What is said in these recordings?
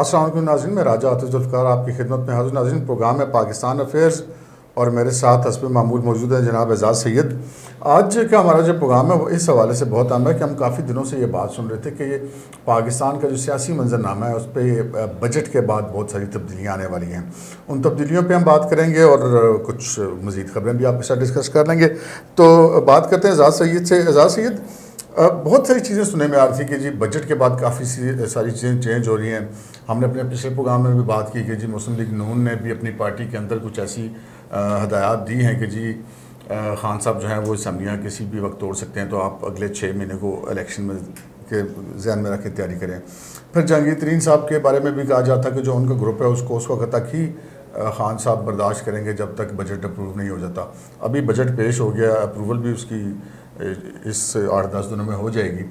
अस्सलाम वालेकुम नाज़रीन, मैं राजा आतिफ ज़ुल्फ़िकार आपकी खिदमत में हाज़िर। नाज़रीन, प्रोग्राम है पाकिस्तान अफेयर्स और मेरे साथ हस्ब मामूल मौजूद है जनाब एजाज़ सैयद। आज का हमारा जो प्रोग्राम है वो इस हवाले से बहुत अहम है कि हम काफ़ी दिनों से ये बात सुन रहे थे कि ये पाकिस्तान का जो सियासी मंजरनामा है उस पर बजट के बाद बहुत सारी तब्दीलियाँ आने वाली हैं। उन तब्दीलियों पर हम बात करेंगे और कुछ मज़ीद ख़बरें भी आपके साथ डिस्कस कर लेंगे। तो बात करते हैं एजाज़ सैयद से। एजाज़ सैयद, बहुत सारी चीज़ें सुनने में आ रही थी कि जी बजट के बाद काफ़ी सारी चीज़ें चेंज हो रही हैं। हमने अपने पिछले प्रोग्राम में भी बात की कि जी मुस्लिम लीग नून ने भी अपनी पार्टी के अंदर कुछ ऐसी हदायत दी हैं कि जी खान साहब जो हैं वो असम्बलियाँ किसी भी वक्त तोड़ सकते हैं, तो आप अगले 6 महीने को इलेक्शन में के जहन में रख के तैयारी करें। फिर जहांगीर तरीन साहब के बारे में भी कहा जाता कि जो उनका ग्रुप है उसको उस वक्त तक ही खान साहब बर्दाश्त करेंगे जब तक बजट अप्रूव नहीं हो जाता। अभी बजट पेश हो गया, अप्रूवल भी उसकी इस 8-10 दिनों में हो जाएगी।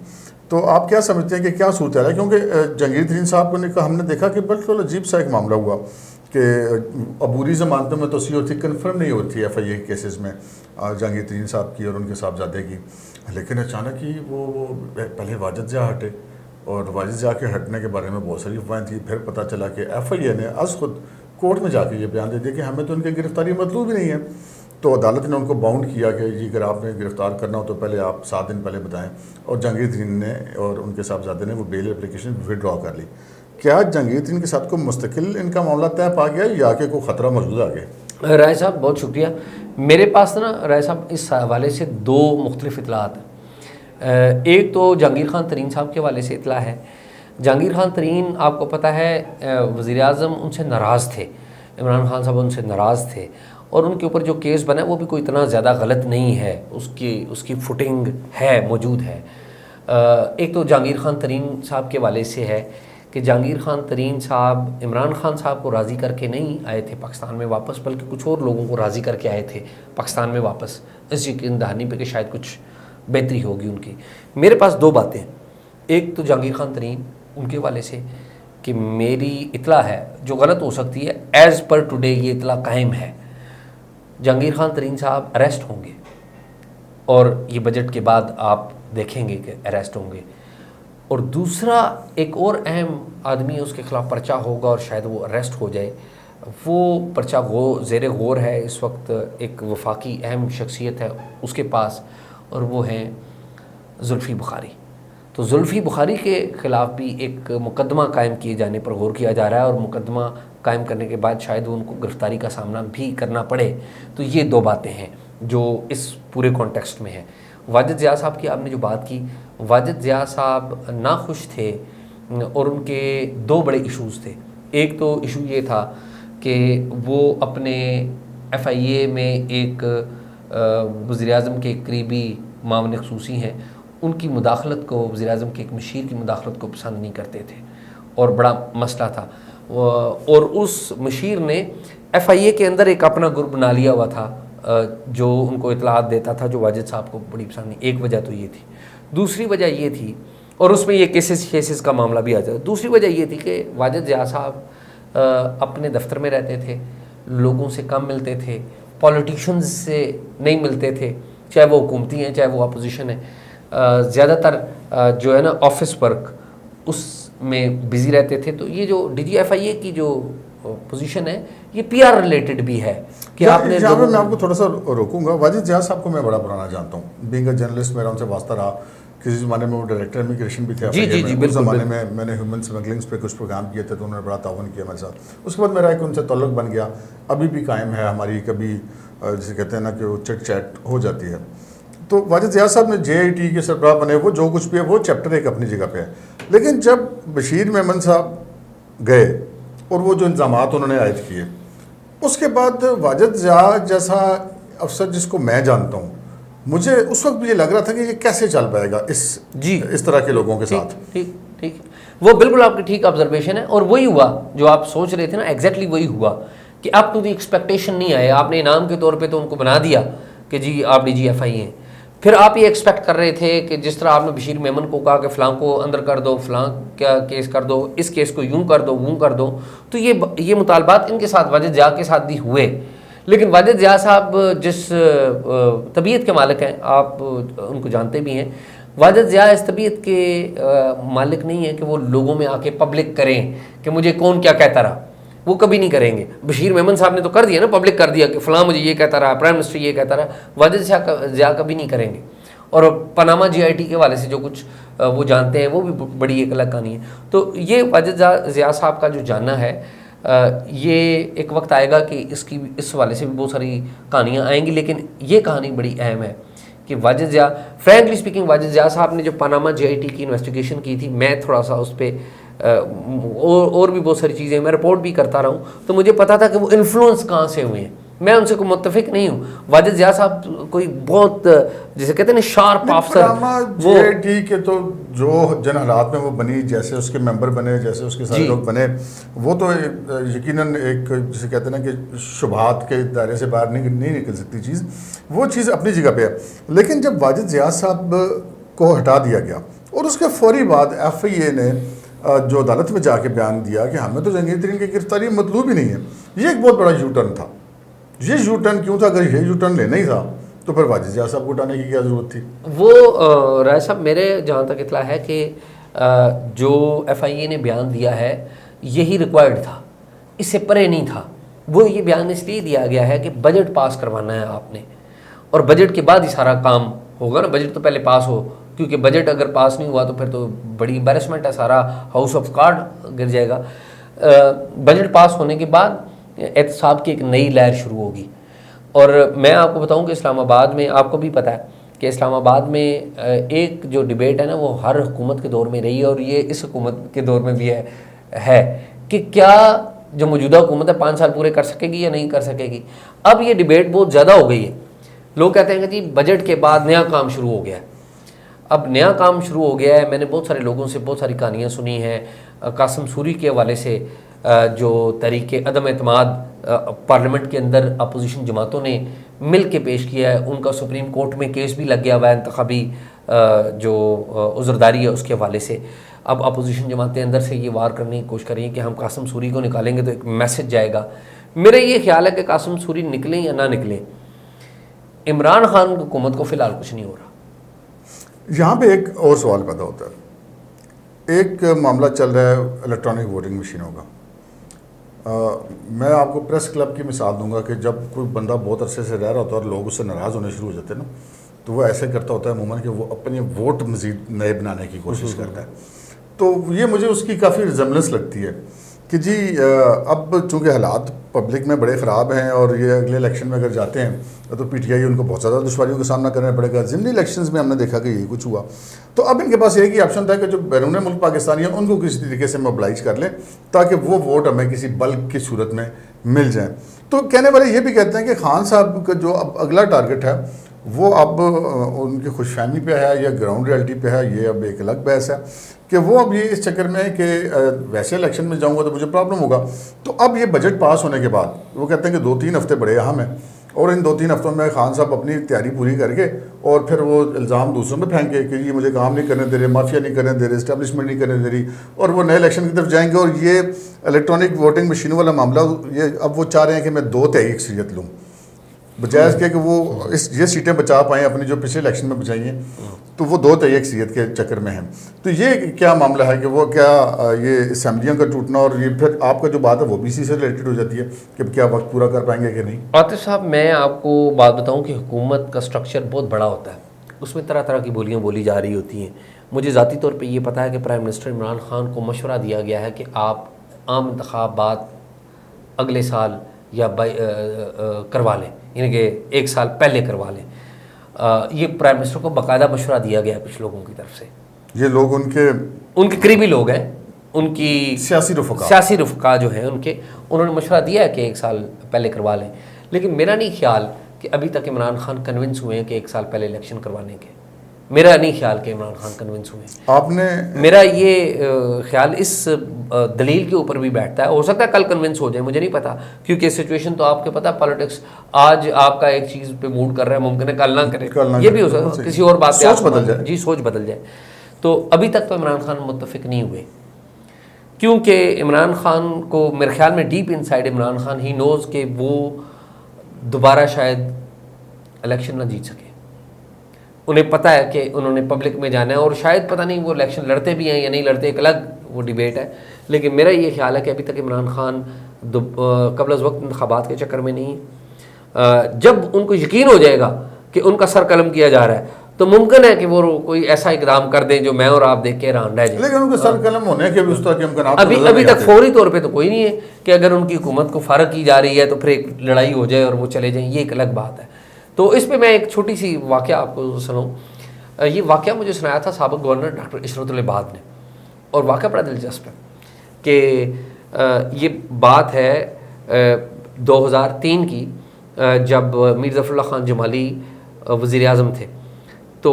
तो आप क्या समझते हैं कि क्या सूरत है? क्योंकि जहांगीर तरीन साहब को हमने देखा कि बिल्कुल अजीब सा एक मामला हुआ कि अबूरी ज़मानतों में तोसी होती, कन्फर्म नहीं होती FIA केसेस में जहांगीर तरीन साहब की और उनके साहबजादे की, लेकिन अचानक ही वो पहले वाजिद जा हटे और वाजिद जा के हटने के बारे में बहुत सारी अफवाहें थी। फिर पता चला कि FIA ने आज खुद कोर्ट में जाके ये बयान दे दिया कि हमें तो उनकी गिरफ्तारी मतलूब ही नहीं है। तो अदालत ने उनको बाउंड किया कि जी अगर आपने गिरफ़्तार करना हो तो पहले आप 7 दिन पहले बताएं, और जहांगीर तरीन ने और उनके साहबजादे ने वो बेल एप्लीकेशन विड्रॉ कर ली। क्या जहांगीर तरीन के साथ को मुस्तकिल इनका मामला तय पा गया या कि कोई ख़तरा मौजूद आ गया? राय साहब बहुत शुक्रिया। मेरे पास ना राय साहब इस हवाले से 2 मुख्तलिफ इतलात हैं। एक तो जहांगीर खान तरीन साहब के हवाले से इतला है। जहांगीर खान तरीन आपको पता है वज़ीर आज़म उनसे नाराज़ थे, इमरान खान साहब उनसे नाराज़ थे और उनके ऊपर जो केस बना है वो भी कोई इतना ज़्यादा गलत नहीं है, उसकी फुटिंग है, मौजूद है। एक तो जहांगीर खान तरीन साहब के हवाले से है कि जहांगीर खान तरीन साहब इमरान खान साहब को राज़ी करके नहीं आए थे पाकिस्तान में वापस, बल्कि कुछ और लोगों को राज़ी करके आए थे पाकिस्तान में वापस, इस यकीन दहानी पे कि शायद कुछ बेहतरी होगी उनकी। मेरे पास 2 बातें। एक तो जहांगीर खान तरीन उनके हवाले से कि मेरी इतला है जो गलत हो सकती है, एज़ पर टुडे ये इतला कायम है, जहांगीर खान तरीन साहब अरेस्ट होंगे और ये बजट के बाद आप देखेंगे कि अरेस्ट होंगे। और दूसरा एक और अहम आदमी है, उसके ख़िलाफ़ पर्चा होगा और शायद वो अरेस्ट हो जाए। वो पर्चा ज़ेर गौर है इस वक्त, एक वफाकी अहम शख्सियत है उसके पास, और वो हैं जुल्फ़ी बुखारी। तो जुल्फ़ी बुखारी के ख़िलाफ़ भी एक मुकदमा कायम किए जाने पर गौर किया जा रहा है और मुकदमा कायम करने के बाद शायद उनको गिरफ़्तारी का सामना भी करना पड़े। तो ये 2 बातें हैं जो इस पूरे कॉन्टेक्स्ट में हैं। वाजिद ज़िया साहब की आपने जो बात की, वाजिद ज़िया साहब नाखुश थे और उनके 2 बड़े इशूज़ थे। एक तो इशू ये था कि वो अपने FIA में एक वज़ीर आज़म के करीबी मामले ख़ुसूसी हैं, उनकी मुदाखलत को, वज़ीर आज़म के एक मशीर की मुदाखलत को पसंद नहीं करते थे और बड़ा मसला था। और उस मशीर ने FIA के अंदर एक अपना ग्रुप बना लिया हुआ था जो उनको इतलात देता था, जो वाजिद साहब को बड़ी पसंद नहीं। एक वजह तो ये थी। दूसरी वजह ये थी, और उसमें ये केसेस का मामला भी आ जाता। दूसरी वजह ये थी कि वाजिद ज़िया साहब अपने दफ्तर में रहते थे, लोगों से कम मिलते थे, पॉलिटिशियंस से नहीं मिलते थे, चाहे वो हुकूमती हैं चाहे वो अपोजिशन है। ज़्यादातर जो है ना ऑफिस वर्क उसमें बिज़ी रहते थे। तो ये जो DG FIA की जो पोजीशन है ये PR रिलेटेड भी है कि आपने मैं आपको थोड़ा सा रोकूंगा। वाजिद ज़िया साहब को मैं बड़ा पुराना जानता हूँ, बीइंग अ जर्नलिस्ट मेरा उनसे वास्ता रहा। किसी ज़माने में वो डायरेक्टर इमिग्रेशन भी थे। जी, उस ज़माने में मैंने ह्यूमन स्मगलिंग्स पे कुछ प्रोग्राम किए थे तो उन्होंने बड़ा ताउन किया मेरे साथ। उसके बाद मेरा एक उनसे ताल्लुक़ बन गया, अभी भी कायम है हमारी, कभी जिसे कहते हैं ना कि वो चिट चैट हो जाती है। तो वाजिद ज़िया साहब ने JIT के सरबराह बने, वो जो कुछ भी है वो चैप्टर 1 अपनी जगह पे है। लेकिन जब बशीर मेमन साहब गए और वो जो इंतज़ामात उन्होंने आयद किए, उसके बाद वाजिद ज़िया जैसा अफसर जिसको मैं जानता हूँ, मुझे उस वक्त भी ये लग रहा था कि ये कैसे चल पाएगा इस तरह के लोगों के साथ। ठीक, वो बिल्कुल आपकी ठीक ऑब्जर्वेशन है और वही हुआ जो आप सोच रहे थे ना, एग्जैक्टली वही हुआ कि अप टू द एक्सपेक्टेशन नहीं आए। आपने इनाम के तौर पे तो उनको बना दिया कि जी आप DG FIA हैं, फिर आप ये एक्सपेक्ट कर रहे थे कि जिस तरह आपने बशीर मेमन को कहा कि फ़लाँ को अंदर कर दो, फ़लाँ क्या केस कर दो, इस केस को यूँ कर दो वूँ कर दो, तो ये मुतालबात इनके साथ वाजिद ज़िया के साथ भी हुए। लेकिन वाजिद ज़िया साहब जिस तबीयत के मालिक हैं, आप उनको जानते भी हैं, वाजिद ज़िया इस तबीयत के मालिक नहीं है कि वो लोगों में आके पब्लिक करें कि मुझे कौन क्या कहता रहा, वो कभी नहीं करेंगे। बशीर मेमन साहब ने तो कर दिया ना, पब्लिक कर दिया कि फ़लाँ मुझे ये कहता रहा, प्राइम मिनिस्टर ये कहता रहा। वाजिद ज़िया कभी नहीं करेंगे। और पनामा GIT के वाले से जो कुछ वो जानते हैं वो भी बड़ी एक अलग कहानी है। तो ये वाजिद ज़िया साहब का जो जानना है, ये एक वक्त आएगा कि इस हवाले से भी बहुत सारी कहानियाँ आएंगी, लेकिन ये कहानी बड़ी अहम है कि वाजिद ज़िया, फ्रैंकली स्पीकिंग, वाजिद ज़िया साहब ने जो पनामा GIT की इन्वेस्टिगेशन की थी, मैं थोड़ा सा उस पर और भी बहुत सारी चीज़ें मैं रिपोर्ट भी करता रहा हूँ, तो मुझे पता था कि वो इन्फ्लुएंस कहाँ से हुए हैं। मैं उनसे कोई मुत्तफिक नहीं हूँ। वाजिद ज़िया साहब कोई बहुत, जिसे कहते हैं ना, शार्प अफसर, वो GIT के तो जो जन हालात में वो बनी, जैसे उसके मेंबर बने, जैसे उसके सारे लोग बने, वो तो यकीनन एक, जिसे कहते हैं ना कि शुबहात के दायरे से बाहर नहीं निकल सकती चीज़, वो चीज़ अपनी जगह पे है। लेकिन जब वाजिद ज़िया साहब को हटा दिया गया और उसके फौरी बाद FIA ने जो अदालत में जाके बयान दिया कि हमें तो जहांगीर तरीन की गिरफ्तारी मतलूब ही नहीं है, ये एक बहुत बड़ा यू टर्न था। ये यू टर्न क्यों था? अगर ये यू टर्न लेना ही था तो फिर वाजिद ज़िया साहब को उठाने की क्या ज़रूरत थी? वो राय साहब, मेरे जहाँ तक इतला है कि जो FIA ने बयान दिया है यही रिक्वायर्ड था, इससे परे नहीं था। वो ये बयान इसलिए दिया गया है कि बजट पास करवाना है आपने, और बजट के बाद ही सारा काम होगा ना। बजट तो पहले पास हो, क्योंकि बजट अगर पास नहीं हुआ तो फिर तो बड़ी एम्बेरसमेंट है, सारा हाउस ऑफ कार्ड गिर जाएगा। बजट पास होने के बाद एहतसाब की एक नई लहर शुरू होगी। और मैं आपको बताऊं कि इस्लामाबाद में, आपको भी पता है कि इस्लामाबाद में एक जो डिबेट है ना, वो हर हुकूमत के दौर में रही है, और ये इस हुकूमत के दौर में भी है कि क्या जो मौजूदा हुकूमत है 5 साल पूरे कर सकेगी या नहीं कर सकेगी। अब ये डिबेट बहुत ज़्यादा हो गई है। लोग कहते हैं कि जी बजट के बाद नया काम शुरू हो गया है। अब नया काम शुरू हो गया है। मैंने बहुत सारे लोगों से बहुत सारी कहानियाँ सुनी हैं। कासिम सूरी के हवाले से जो तरीके अदम एतमाद पार्लियामेंट के अंदर अपोजिशन जमातों ने मिल के पेश किया है, उनका सुप्रीम कोर्ट में केस भी लग गया हुआ है इंतखाबी जो उज़रदारी है उसके हवाले से। अब अपोजिशन जमातें अंदर से ये वार करने की कोशिश कर रही हैं कि हम कासिम सूरी को निकालेंगे तो एक मैसेज जाएगा। मेरा ये ख्याल है कि कासिम सूरी निकलें या ना निकलें, इमरान खान हुकूमत को फ़िलहाल कुछ नहीं हो रहा। यहाँ पे एक और सवाल पैदा होता है। एक मामला चल रहा है इलेक्ट्रॉनिक वोटिंग मशीनों का। मैं आपको प्रेस क्लब की मिसाल दूंगा कि जब कोई बंदा बहुत अरसे से रह रहा होता है और लोग उससे नाराज़ होने शुरू हो जाते हैं ना, तो वो ऐसे करता होता है अमूमन कि वो अपने वोट मज़ीद नए बनाने की कोशिश करता है। तो ये मुझे उसकी काफ़ी रिजेम्बलेंस लगती है कि जी अब चूँकि हालात पब्लिक में बड़े ख़राब हैं और ये अगले इलेक्शन में अगर जाते हैं तो PTI उनको बहुत ज़्यादा दुश्वारियों का सामना करना पड़ेगा। ज़िमनी इलेक्शंस में हमने देखा कि यही कुछ हुआ। तो अब इनके पास एक ही ऑप्शन था कि जो बैरून मुल्क पाकिस्तानी हैं उनको किसी तरीके से मोबिलाइज कर लें ताकि वो वोट हमें किसी बल्क की सूरत में मिल जाए। तो कहने वाले ये भी कहते हैं कि खान साहब का जो अब अगला टारगेट है वो अब उनकी खुशफहमी पे है या ग्राउंड रियलिटी पे है, ये अब एक अलग बहस है कि वो अब ये इस चक्कर में है कि वैसे इलेक्शन में जाऊंगा तो मुझे प्रॉब्लम होगा। तो अब ये बजट पास होने के बाद वो कहते हैं कि 2-3 हफ्ते बड़े अहम हैं और इन 2-3 हफ्तों में खान साहब अपनी तैयारी पूरी करके और फिर वो इल्ज़ाम दूसरों में फेंके कि ये मुझे काम नहीं करने दे रहे, माफिया नहीं करने दे रहे, इस्टेब्लिशमेंट नहीं करने दे रही, और वो नए इलेक्शन की तरफ जाएंगे। और ये इलेक्ट्रॉनिक वोटिंग मशीनों वाला मामला, ये अब वो चाह रहे हैं कि मैं 2 तिहाई अक्सरियत लूँ बजाय इसके कि वो ये सीटें बचा पाएँ अपनी जो पिछले इलेक्शन में बचाई हैं, तो वो 2 तिहाई अक्सरियत के चक्कर में हैं। तो ये क्या मामला है कि वो क्या ये असम्बलियों का टूटना और ये फिर आपका जो बात है वो भी इसी से रिलेटेड हो जाती है कि क्या वक्त पूरा कर पाएंगे कि नहीं? आतिफ साहब, मैं आपको बात बताऊं कि हुकूमत का स्ट्रक्चर बहुत बड़ा होता है, उसमें तरह तरह की बोलियाँ बोली जा रही होती हैं। मुझे ज़ाती तौर पर ये पता है कि प्राइम मिनिस्टर इमरान खान को मशवरा दिया गया है कि आप आम इंतखाबात अगले साल या करवा लें, यानी कि 1 साल पहले करवा लें। ये प्राइम मिनिस्टर को बाकायदा मशवरा दिया गया है कुछ लोगों की तरफ से। ये लोग उनके करीबी लोग हैं, उनकी सियासी रुफ़का जो हैं उनके, उन्होंने मशवरा दिया है कि 1 साल पहले करवा लें। लेकिन मेरा नहीं ख्याल कि अभी तक इमरान खान कन्विंस हुए हैं कि 1 साल पहले इलेक्शन करवाने के। मेरा नहीं ख्याल कि इमरान खान कन्विंस हुए। आपने मेरा ये ख्याल इस दलील के ऊपर भी बैठता है, हो सकता है कल कन्विंस हो जाए, मुझे नहीं पता, क्योंकि सिचुएशन तो आपके पता, पॉलिटिक्स आज आपका एक चीज़ पे मूड कर रहा है, मुमकिन है कल ना करे, ये भी हो सकता है, किसी और बात पे सोच बदल जाए। जी, सोच बदल जाए। तो अभी तक तो इमरान खान मुत्तफिक नहीं हुए, क्योंकि इमरान खान को मेरे ख्याल में deep inside Imran Khan he knows कि वो दोबारा शायद इलेक्शन ना जीत सके। उन्हें पता है कि उन्होंने पब्लिक में जाना है, और शायद पता नहीं वो इलेक्शन लड़ते भी हैं या नहीं लड़ते, एक अलग वो डिबेट है। लेकिन मेरा ये ख्याल है कि अभी तक इमरान खान कबल अज़ वक्त इंतखाबात के चक्कर में नहीं है। जब उनको यकीन हो जाएगा कि उनका सर कलम किया जा रहा है तो मुमकिन है कि वो कोई ऐसा इकदाम कर दें जो मैं और आप देख के हैरान रह जाए। लेकिन उनके सर कलम होने के भी उस तरह के इम्कानात अभी तक फौरी तौर पे तो कोई नहीं है कि अगर उनकी हुकूमत को फ़र्क की जा रही है तो फिर एक लड़ाई हो जाए और वो चले जाएं, ये एक अलग बात है। तो इस पर मैं एक छोटी सी वाक़या आपको सुनाऊँ। ये वाक़या मुझे सुनाया था साबिक़ गवर्नर डॉक्टर इशरत उल इबाद ने, और वाक़या बड़ा दिलचस्प है कि ये बात है 2003 की, जब मीर ज़फ़रुल्लाह ख़ान जमाली वज़ीर आज़म थे। तो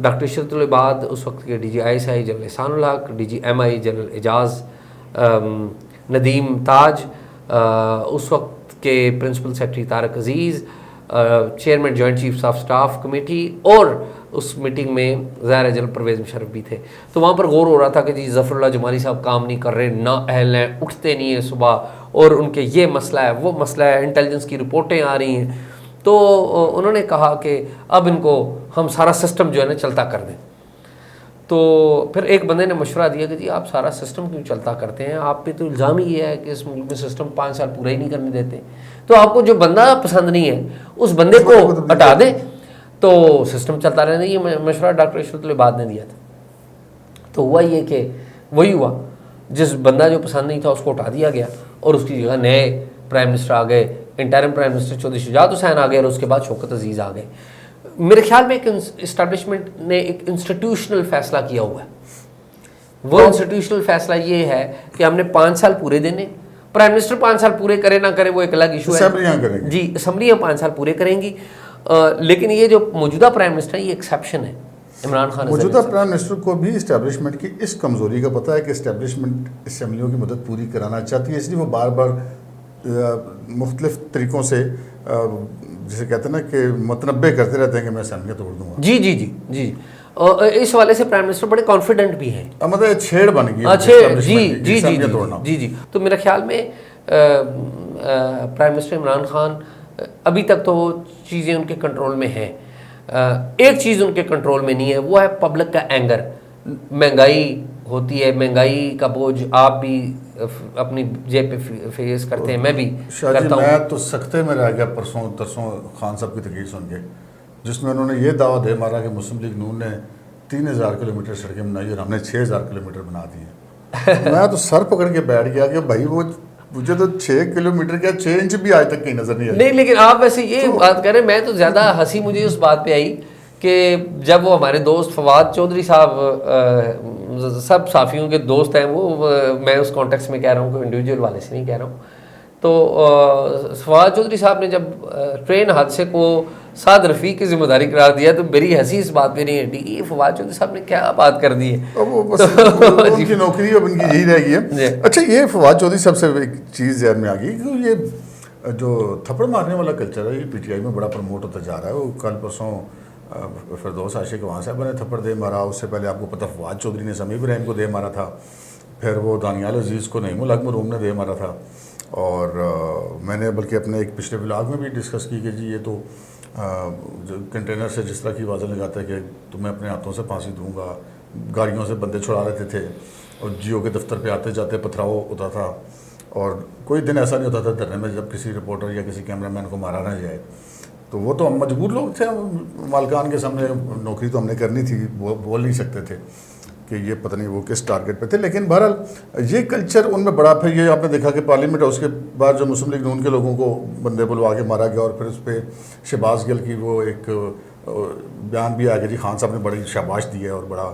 डॉक्टर इशरत उल इबाद उस वक्त के DG/ISI जनरल एहसानुल हक, DG/MI जनरल एजाज़ नदीम ताज, उस वक्त के principal secretary Tariq Aziz, chairman joint chiefs of staff committee, और उस मीटिंग में ज़ाहिर जनरल परवेज़ मुशर्रफ भी थे। तो वहाँ पर गौर हो रहा था कि जी ज़फ़रुल्लाह जमाली साहब काम नहीं कर रहे, ना अहल हैं, उठते नहीं हैं सुबह, और उनके ये मसला है वो मसला है, इंटेलिजेंस की रिपोर्टें आ रही हैं। तो उन्होंने कहा कि अब इनको हम सारा सिस्टम जो है ना चलता कर दें। तो फिर एक बंदे ने मशवरा दिया कि जी आप सारा सिस्टम क्यों चलता करते हैं, आप पे तो इल्ज़ाम ही है कि इस मुल्क में सिस्टम 5 साल पूरा ही नहीं करने देते। तो आपको जो बंदा पसंद नहीं है उस बंदे को हटा दें तो सिस्टम चलता रहने। ये मशवरा डॉक्टर इशरत उल इबाद ने दिया था। तो हुआ ये कि वही हुआ, जिस बंदा जो पसंद नहीं था उसको हटा दिया गया और उसकी जगह नए प्राइम मिनिस्टर आ गए। Interim prime minister Chaudhry Shujaat Hussain आ गए और उसके बाद शौकत अजीज़ आ गए। मेरे ख्याल में एक इस्टेब्लिशमेंट ने एक इंस्टीट्यूशनल फैसला किया हुआ है। वो इंस्टीट्यूशनल फैसला ये है कि हमने 5 साल पूरे देने, प्राइम मिनिस्टर 5 साल पूरे करे ना करे वो एक अलग इशू है जी, असम्बलियाँ 5 साल पूरे करेंगी। लेकिन ये जो मौजूदा प्राइम मिनिस्टर है ये एक्सेप्शन है। इमरान खान मौजूदा प्राइम मिनिस्टर को भी इस्टेब्लिशमेंट की इस कमज़ोरी का पता है कि इस्टेब्लिशमेंट असम्बलियों की मदद पूरी कराना चाहती है, इसलिए वो बार बार मुख्तलिफ तरीक़ों से जिसे कहते हैं ना कि मुतनब्बे करते रहते हैं कि मैं असम्बलियाँ तोड़ दूँगा। जी जी जी जी, इस वाले से प्राइम मिनिस्टर बड़े कॉन्फिडेंट भी हैं। मतलब छेड़ बन गई जी जी जी जी जी। तो मेरे ख्याल में प्राइम मिनिस्टर इमरान खान अभी तक तो चीज़ें उनके कंट्रोल में हैं। एक चीज़ उनके कंट्रोल में नहीं है, वो है पब्लिक का एंगर। महंगाई होती है, महंगाई का बोझ आप भी अपनी जेब पे फेस करते हैं, मैं भी करता हूँ। मैं तो सख्ते में रह गया परसों तरसों खान साहब की तकरीर सुन के, जिसमें उन्होंने ये दावा दे मारा कि मुस्लिम लीग नून ने 3000 किलोमीटर सड़कें बनाई और हमने 6000 किलोमीटर बना दी है। मैं तो सर पकड़ के बैठ गया कि भाई वो मुझे तो 6 किलोमीटर क्या 6 इंच भी आज तक कहीं नजर नहीं आई। नहीं, लेकिन आप वैसे ये बात करें, मैं तो ज़्यादा हंसी मुझे उस बात पे आई कि जब वो हमारे दोस्त फवाद चौधरी साहब, सब साफ़ियों के दोस्त हैं वो, मैं उस कॉन्टेक्स्ट में कह रहा हूँ, कोई इंडिविजुअल वाले से नहीं कह रहा हूँ। तो फवाद चौधरी साहब ने जब ट्रेन हादसे को साद रफ़ी की जिम्मेदारी करार दिया तो मेरी हंसी इस बात पे नहीं हटी कि ये फवाद चौधरी साहब ने क्या बात कर दी है। उनकी नौकरी अब उनकी यही रह गई है। अच्छा, ये फवाद चौधरी साहब से एक चीज़ ज़हन में आ गई कि ये जो थप्पड़ मारने वाला कल्चर है ये PTI में बड़ा प्रमोट होता जा रहा है। वो कल परसों फिरदौस आशिक वहाँ साहब ने थप्पड़ दे मारा, उससे पहले आपको पता फवाद चौधरी ने समी इब्राहिम को दे मारा था, फिर वो दानियाल अजीज़ को नईमुल हक मरूम ने दे मारा था। और मैंने बल्कि अपने एक पिछले ब्लॉग में भी डिस्कस की कि जी ये तो जो कंटेनर से जिस तरह की आवाज़ें लगाता है कि तुम्हें अपने हाथों से फांसी दूंगा, गाड़ियों से बंदे छुड़ा लेते थे और जियो के दफ्तर पे आते जाते पथराव होता था, और कोई दिन ऐसा नहीं होता था धरने में जब किसी रिपोर्टर या किसी कैमरामैन को मारा ना जाए। तो वो तो हम मजबूर लोग थे, मालकान के सामने नौकरी तो हमने करनी थी, बोल नहीं सकते थे कि ये पता नहीं वो किस टारगेट पे थे। लेकिन बहरहाल ये कल्चर उनमें बड़ा, फिर ये आपने देखा कि पार्लियामेंट हाउस के बाद जो मुस्लिम लीग नून के लोगों को बंदे बुलवा के मारा गया और फिर उस पर शहबाज गिल की वो एक बयान भी आ गया जी खान साहब ने बड़ी शाबाश दी है और बड़ा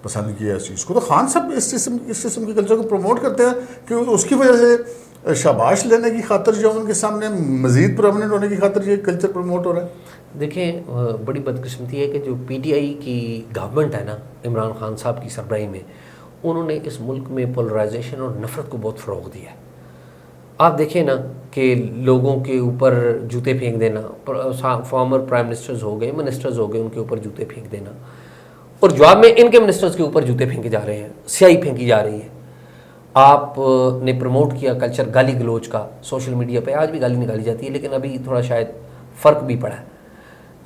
पसंद किया इस चीज़ को। तो खान साहब इस किस्म के कल्चर को प्रमोट करते हैं कि उसकी वजह से शाबाश लेने की खातर जो उनके सामने मज़ीद परमानेंट होने की खातर ये कल्चर प्रमोट हो रहा है। देखिए, बड़ी बदकिस्मती है कि जो PTI की गवर्नमेंट है ना इमरान खान साहब की सरबराही में, उन्होंने इस मुल्क में पोलराइजेशन और नफ़रत को बहुत फ़रोग़ दिया है। आप देखें ना कि लोगों के ऊपर जूते फेंक देना, फॉर्मर प्राइम मिनिस्टर्स हो गए, मिनिस्टर्स हो गए, उनके ऊपर जूते फेंक देना, और जवाब में इनके मिनिस्टर्स के ऊपर जूते फेंके जा रहे हैं, स्याही फेंकी जा रही है। आपने प्रमोट किया कल्चर गाली गलोच का, सोशल मीडिया पे आज भी गाली निकाली जाती है, लेकिन अभी थोड़ा शायद फ़र्क भी पड़ा है,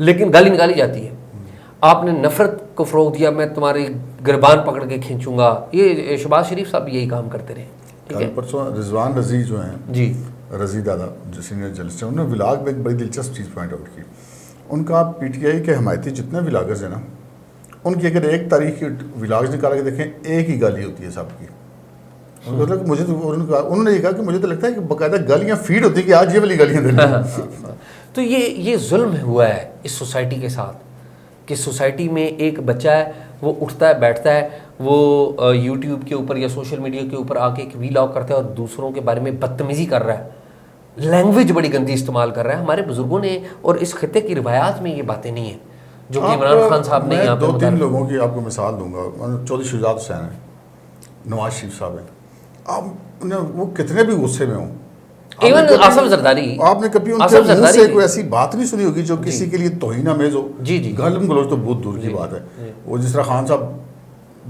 लेकिन गाली निकाली जाती है। आपने नफ़रत को फ़रोग़ दिया, मैं तुम्हारी गिरबान पकड़ के खींचूंगा। ये शहबाज शरीफ साहब यही काम करते रहे। ठीक है, परसों रिजवान रज़ी जो हैं जी, रज़ी दादा जो सीनियर जर्नलिस्ट हैं, उन्होंने व्लॉग में एक बड़ी दिलचस्प चीज़ पॉइंट आउट की। उनका PTI के हमायती जितने व्लॉगर्स हैं ना, उनकी अगर एक तारीख की व्लॉग्स निकाल के देखें, एक ही गाली होती है सबकी। मतलब मुझे तो उन्होंने ये कहा कि मुझे तो लगता है कि बाकायदा गालियाँ फीड होती है कि आज ये वाली गालियाँ देनी। तो ये जुल्म हुआ है इस सोसाइटी के साथ कि सोसाइटी में एक बच्चा है, वो उठता है, बैठता है, वो यूट्यूब के ऊपर या सोशल मीडिया के ऊपर आके एक वीलॉग करता है और दूसरों के बारे में बदतमीज़ी कर रहा है, लैंग्वेज बड़ी गंदी इस्तेमाल कर रहा है। हमारे बुजुर्गों ने और इस खत्ते की रिवायात में ये बातें नहीं है जो कि इमरान खान साहब ने यहाँ पे 2-3 लोगों की आपको मिसाल दूंगा। चौधरी शुजात हुसैन है, नवाज शरीफ साहब हैं, आप वो कितने भी गुस्से में हों, इवन आसफ जरदारी, आपने कभी उनके मुंह से कोई ऐसी बात नहीं सुनी होगी जो किसी के लिए तौहीन-आमेज़ हो। जी जी, गालिम गलौज तो बहुत दूर की बात है। वो जिस तरह खान साहब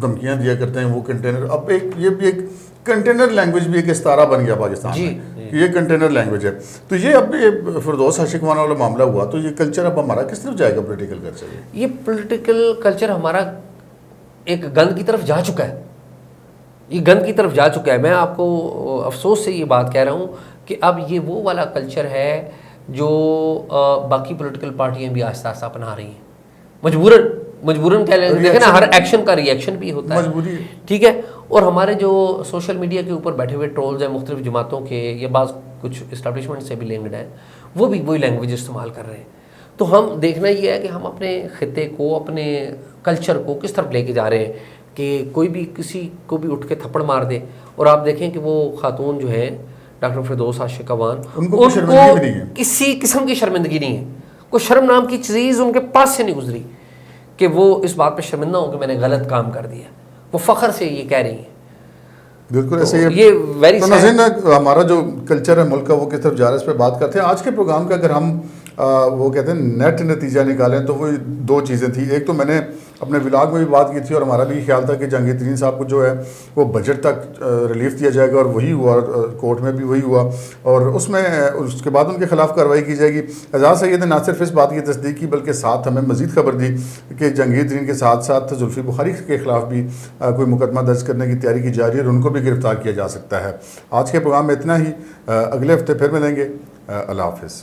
धमकियाँ दिया करते हैं, वो कंटेनर, अब एक ये भी एक कंटेनर लैंग्वेज भी एक इस्तारा बन गया पाकिस्तान में, ये कंटेनर लैंग्वेज है। तो ये अब ये फिरदौस आशिकवाना वाला मामला हुआ, तो ये कल्चर अब हमारा किस तरफ जाएगा? पॉलिटिकल कल्चर, ये पॉलिटिकल कल्चर हमारा एक गंद की तरफ जा चुका है, ये गंद की तरफ जा चुका है। मैं आपको अफसोस से ये बात कह रहा हूँ कि अब ये वो वाला कल्चर है जो बाकी पॉलिटिकल पार्टियां भी आहिस्ता आहिस्ता अपना रही हैं, मजबूरन कह लेंगे। देखें ना, हर एक्शन का रिएक्शन भी होता है, मजबूरी, ठीक है। और हमारे जो सोशल मीडिया के ऊपर बैठे हुए ट्रोल्स हैं मुख्तलिफ जमातों के या बाज़ कुछ इस्टेब्लिशमेंट से भी लिंक्ड हैं, वो भी वही लैंग्वेज इस्तेमाल कर रहे हैं। तो हम देखना ये है कि हम अपने खित्ते को, अपने कल्चर को किस तरफ लेके जा रहे हैं कि कोई भी किसी को भी उठ के थप्पड़ मार दे। और आप देखें कि वो खातून जो है डॉक्टर फिरदौस आशिकवान, उनको किसी किस्म की शर्मिंदगी नहीं है, कोई शर्म नाम की चीज़ उनके पास से नहीं गुजरी कि वो इस बात पे शर्मिंदा हो कि मैंने गलत काम कर दिया। वो फ़ख्र से ये कह रही हैं। बिल्कुल तो ऐसे ये वेरी तो नाज़रीन, हमारा जो कल्चर है मुल्क का, वो किस तरफ जा रहा है, इस पर बात करते हैं। आज के प्रोग्राम का अगर हम वो कहते हैं नेट नतीजा निकालें तो वो 2 चीज़ें थी। एक तो मैंने अपने व्लॉग में भी बात की थी और हमारा भी ख्याल था कि जहांगीर तरीन साहब को जो है वो बजट तक रिलीफ दिया जाएगा, और वही हुआ, कोर्ट में भी वही हुआ, और उसके बाद उनके खिलाफ कार्रवाई की जाएगी। एजाज सैयद ने ना सिर्फ इस बात की तस्दीक की बल्कि साथ हमें मज़ीद खबर दी कि जहांगीर तरीन के साथ साथ जुल्फ़ी बुखारी के खिलाफ भी कोई मुकदमा दर्ज करने की तैयारी की जा रही है और उनको भी गिरफ्तार किया जा सकता है। आज के प्रोग्राम में इतना ही, अगले हफ्ते फिर मिलेंगे। अल्लाह हाफ़िज़।